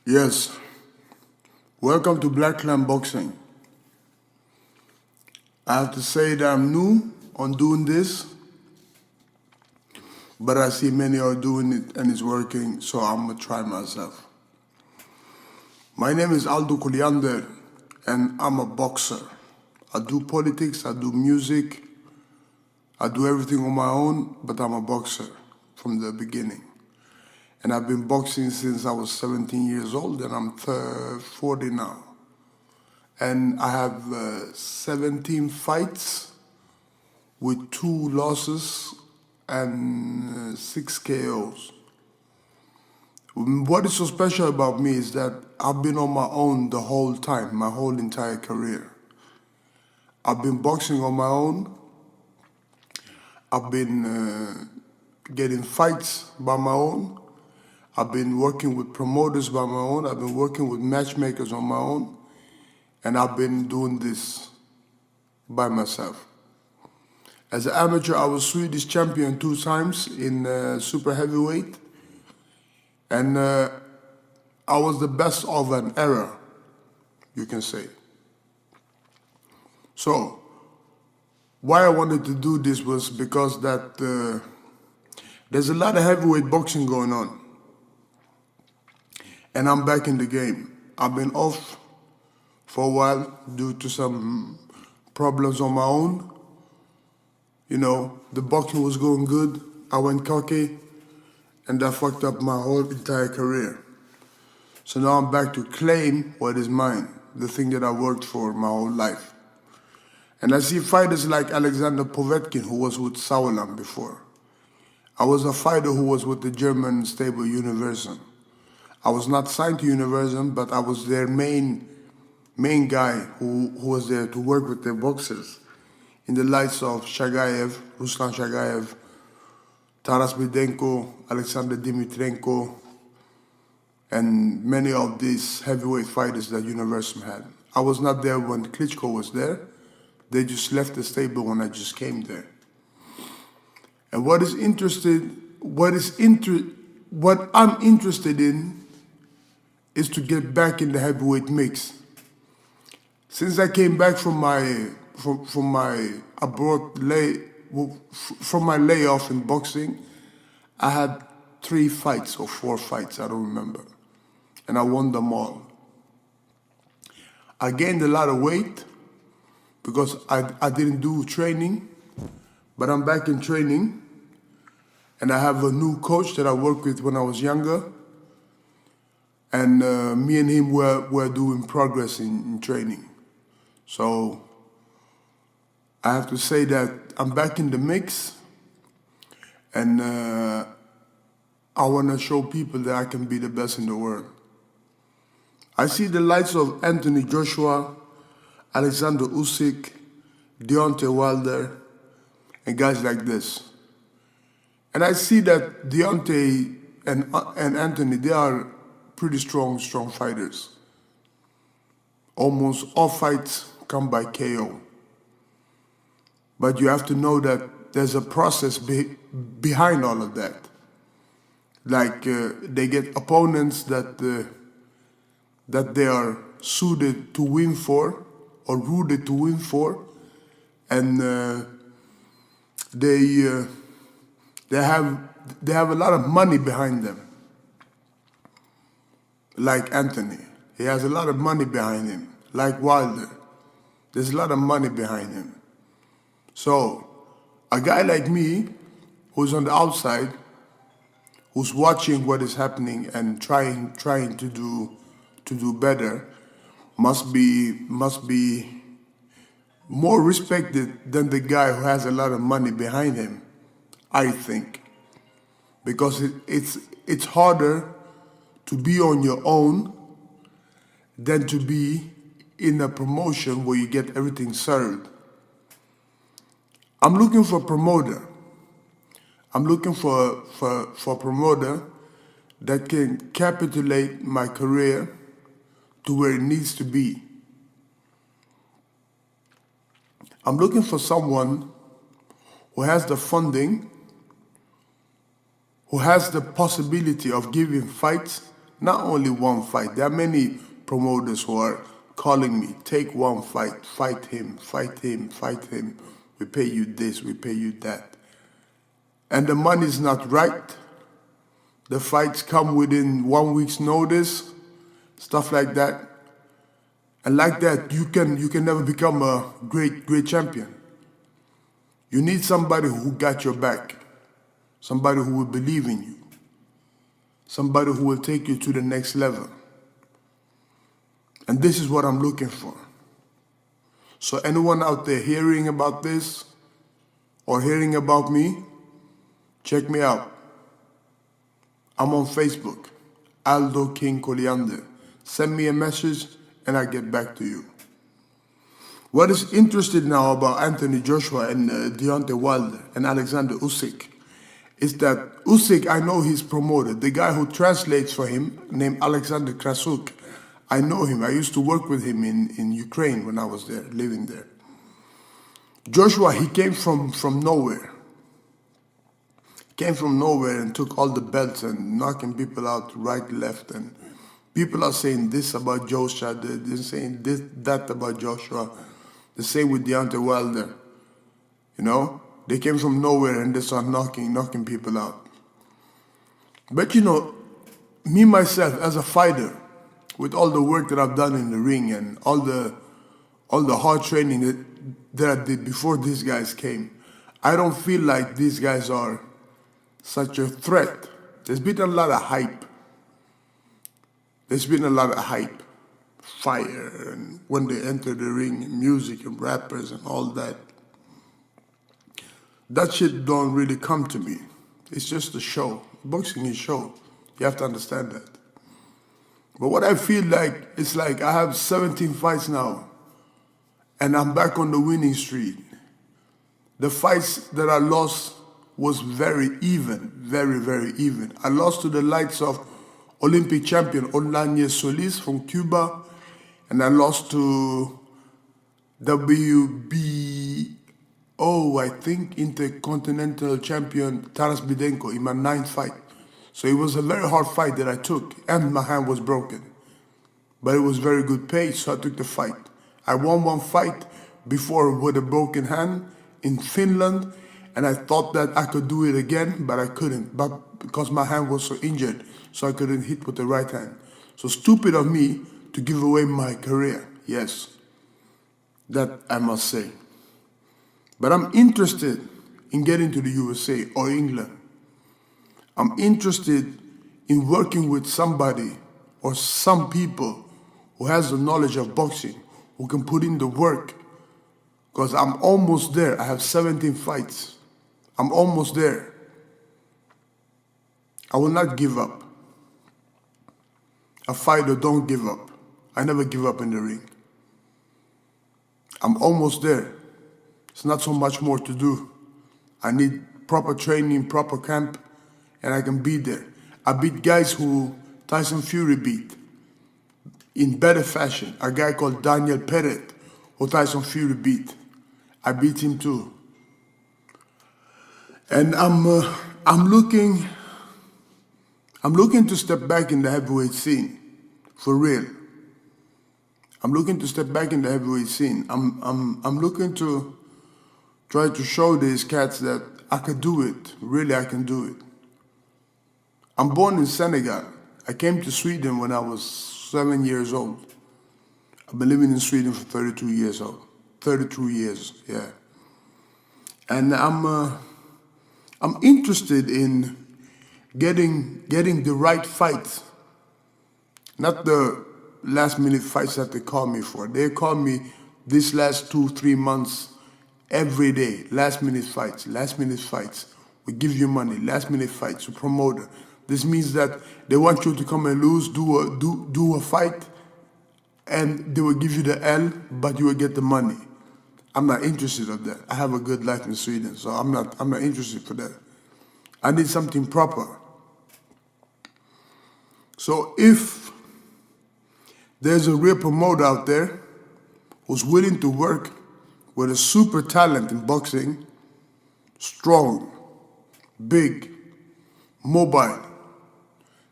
Yes, welcome to Black Clan Boxing. I have to say that I'm new on doing this, but I see many are doing it and it's working, so I'm gonna try myself. My name is Aldo Colliander, and I'm a boxer. I do politics, I do music, I do everything on my own, but I'm a boxer from the beginning. And I've been boxing since I was 17 years old, and I'm 40 now. And I have 17 fights with 2 losses and 6 KOs. What is so special about me is that I've been on my own the whole time, my whole entire career. I've been boxing on my own. I've been getting fights by my own. I've been working with promoters by my own. I've been working with matchmakers on my own. And I've been doing this by myself. As an amateur, I was Swedish champion 2 times in super heavyweight. And I was the best of an era, you can say. So, why I wanted to do this was because that there's a lot of heavyweight boxing going on. And I'm back in the game. I've been off for a while due to some problems on my own. You know, the boxing was going good. I went cocky, and that fucked up my whole entire career. So now I'm back to claim what is mine, the thing that I worked for my whole life. And I see fighters like Alexander Povetkin, who was with Sauerland before. I was a fighter who was with the German stable Universum. I was not signed to Universum, but I was their main guy who was there to work with their boxers. In the likes of Shagayev, Ruslan Shagayev, Taras Bidenko, Alexander Dimitrenko, and many of these heavyweight fighters that Universum had. I was not there when Klitschko was there. They just left the stable when I just came there. And what I'm interested in is to get back in the heavyweight mix. Since I came back from my layoff in boxing, I had 3 fights or 4 fights, I don't remember, and I won them all. I gained a lot of weight because I didn't do training, but I'm back in training, and I have a new coach that I worked with when I was younger. And me and him were doing progress in training. So I have to say that I'm back in the mix, and I want to show people that I can be the best in the world. I see the likes of Anthony Joshua, Alexander Usyk, Deontay Wilder, and guys like this. And I see that Deontay and Anthony, they are pretty strong fighters. Almost all fights come by KO. But you have to know that there's a process behind all of that. Like they get opponents that they are suited to win for or rooted to win for, and they have a lot of money behind them. Like Anthony, he has a lot of money behind him. Like Wilder, there's a lot of money behind him. So, a guy like me, who's on the outside, who's watching what is happening and trying to do better, must be more respected than the guy who has a lot of money behind him, I think, because it's harder to be on your own than to be in a promotion where you get everything served. I'm looking for a promoter. I'm looking for a promoter that can capitulate my career to where it needs to be. I'm looking for someone who has the funding, who has the possibility of giving fights Not only one fight. There are many promoters who are calling me, take one fight, fight him, fight him, fight him. We pay you this, we pay you that. And the money's not right. The fights come within 1 week's notice, stuff like that. And like that, you can never become a great champion. You need somebody who got your back, somebody who will believe in you, somebody who will take you to the next level. And this is what I'm looking for. So anyone out there hearing about this or hearing about me, check me out. I'm on Facebook, Aldo King Colliander. Send me a message and I get back to you. What is interesting now about Anthony Joshua and Deontay Wilder and Alexander Usyk is that Usyk, I know his promoter, the guy who translates for him, named Alexander Krasuk. I know him. I used to work with him in Ukraine when I was there, living there. Joshua, he came from nowhere. Came from nowhere and took all the belts and knocking people out right, left. And people are saying this about Joshua, they're saying this, that about Joshua. The same with Deontay Wilder. You know, they came from nowhere and they start knocking people out. But you know, me myself as a fighter, with all the work that I've done in the ring and all the hard training that I did before these guys came, I don't feel like these guys are such a threat. There's been a lot of hype. There's been a lot of hype, fire, and when they enter the ring, music and rappers and all that. That shit don't really come to me. It's just a show. Boxing is a show. You have to understand that. But what I feel like, it's like I have 17 fights now, and I'm back on the winning streak. The fights that I lost was very even, very even. I lost to the likes of Olympic champion Orlando Solis from Cuba, and I lost to WBO, I think, Intercontinental champion Taras Bidenko in my 9th fight. So it was a very hard fight that I took, and my hand was broken. But it was very good pace, so I took the fight. I won one fight before with a broken hand in Finland, and I thought that I could do it again, but I couldn't, but because my hand was so injured, so I couldn't hit with the right hand. So stupid of me to give away my career, yes, that I must say. But I'm interested in getting to the USA or England. I'm interested in working with somebody or some people who has the knowledge of boxing, who can put in the work, because I'm almost there. I have 17 fights. I'm almost there. I will not give up. A fighter don't give up. I never give up in the ring. I'm almost there. It's not so much more to do. I need proper training, proper camp, and I can be there. I beat guys who Tyson Fury beat in better fashion. A guy called Daniel Perret, who Tyson Fury beat. I beat him too. And I'm looking to step back in the heavyweight scene, for real. I'm looking to step back in the heavyweight scene. I'm looking to try to show these cats that I can do it. Really, I can do it. I'm born in Senegal. I came to Sweden when I was 7 years old. I've been living in Sweden for 32 years old. 32 years, yeah. And I'm interested in getting the right fights, not the last minute fights that they call me for. They call me this last 2-3 months every day. Last minute fights, last minute fights. We give you money, last minute fights, a promoter. This means that they want you to come and lose, do a fight, and they will give you the L, but you will get the money. I'm not interested in that. I have a good life in Sweden, so I'm not interested for that. I need something proper. So if there's a real promoter out there who's willing to work with a super talent in boxing, strong, big, mobile,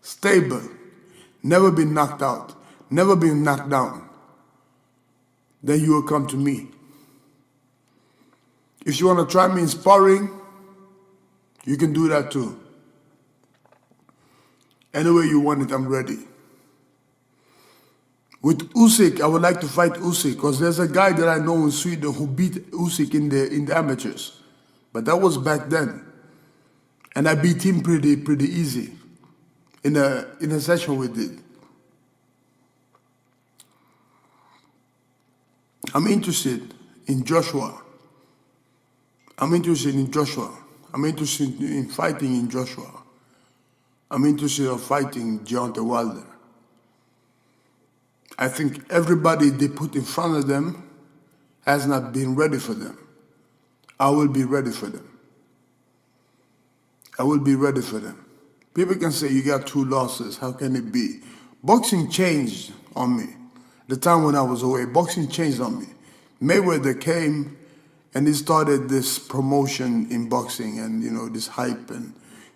stable, never been knocked out, never been knocked down, then you will come to me. If you want to try me in sparring, you can do that too. Any way you want it, I'm ready. With Usyk, I would like to fight Usyk because there's a guy that I know in Sweden who beat Usyk in the amateurs. But that was back then. And I beat him pretty easy in a session we did. I'm interested in Joshua. I'm interested in Joshua. I'm interested in fighting in Joshua. I'm interested in fighting Deontay Wilder. I think everybody they put in front of them has not been ready for them. I will be ready for them. I will be ready for them. People can say, you got 2 losses, how can it be? Boxing changed on me. The time when I was away, boxing changed on me. Mayweather came and he started this promotion in boxing and, this hype and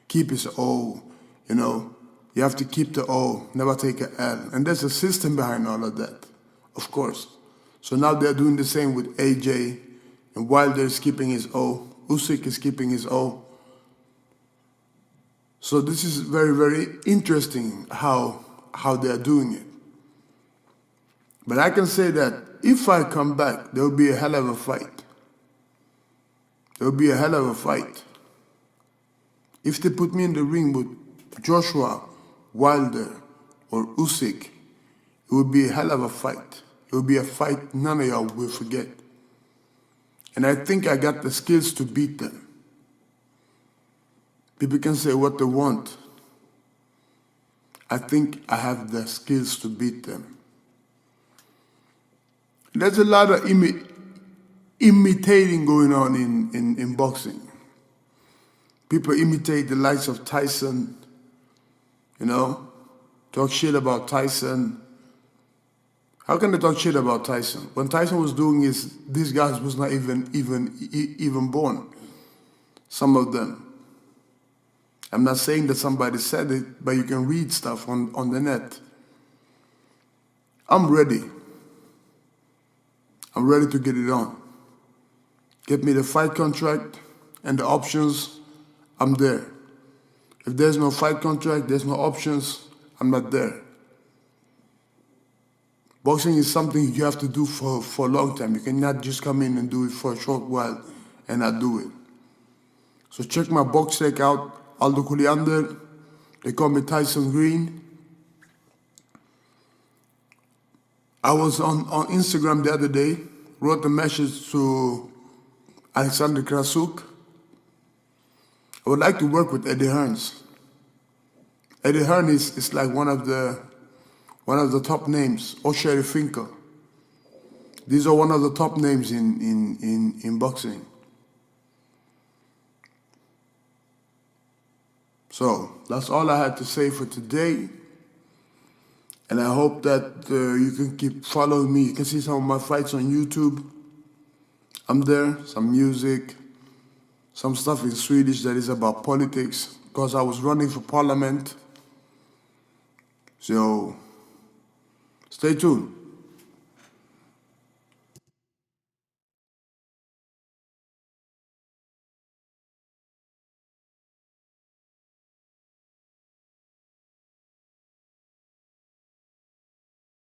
keep his O, You have to keep the O, never take an L. And there's a system behind all of that, of course. So now they're doing the same with AJ, and Wilder is keeping his O, Usyk is keeping his O. So this is very, very interesting how they're doing it. But I can say that if I come back, there will be a hell of a fight. There will be a hell of a fight. If they put me in the ring with Joshua, Wilder, or Usyk, it would be a hell of a fight. It would be a fight none of y'all will forget. And I think I got the skills to beat them. People can say what they want. I think I have the skills to beat them. There's a lot of imitating going on in boxing. People imitate the likes of Tyson, talk shit about Tyson. How can they talk shit about Tyson? When Tyson was doing these guys was not even born. Some of them. I'm not saying that somebody said it, but you can read stuff on the net. I'm ready. I'm ready to get it on. Get me the fight contract and the options, I'm there. If there's no fight contract, there's no options, I'm not there. Boxing is something you have to do for a long time. You cannot just come in and do it for a short while and not do it. So check my box tech out, Aldo Colliander. They call me Tyson Green. I was on Instagram the other day, wrote a message to Alexander Usyk. I would like to work with Eddie Hearns. Eddie Hearns is like one of the top names, or Sherry Finkel. These are one of the top names in boxing. So that's all I had to say for today. And I hope that you can keep following me. You can see some of my fights on YouTube. I'm there, some music, some stuff in Swedish that is about politics, because I was running for parliament. So stay tuned.